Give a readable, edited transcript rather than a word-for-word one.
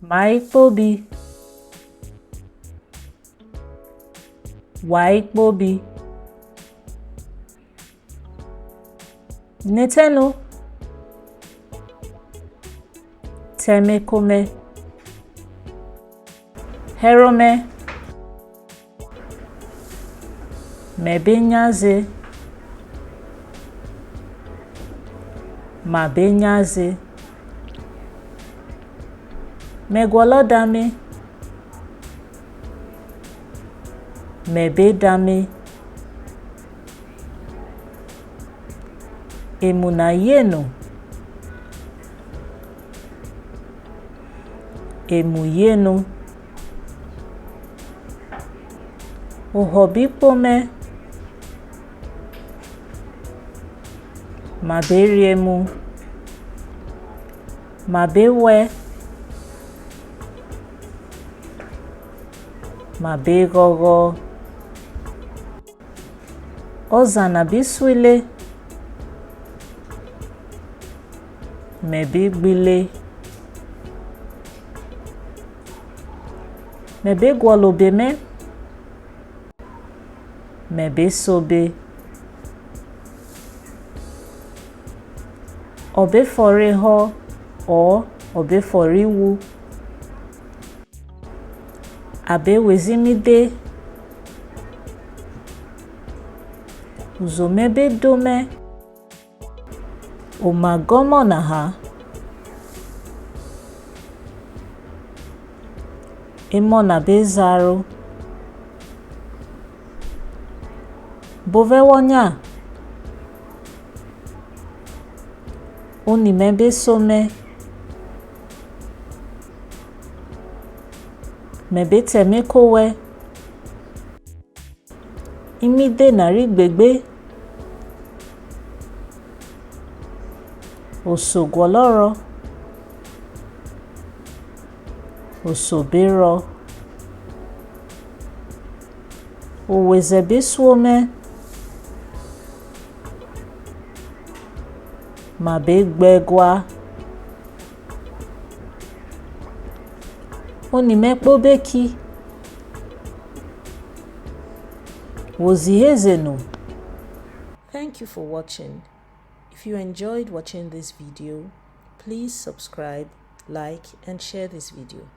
maikpobi waikpobi netenu temekome herome mebenyaze mabenyaze megwolodame mebedame emunayenu emuyenu ohobikpome maberiemu mabewe mabegogo ozana biswile mebegbile mebegwolobeme mebesobe obeforeho or obeforiwu abewezimide uzomebedome omagomonaha emonabezaro bovewonya onimebesome mebetemekowe imide narigbegbe osogwoloro osobero owezebesuome mabegbegwa onimekpobeki wozihezenu. Thank you for watching. If you enjoyed watching this video, please subscribe, like, and share this video.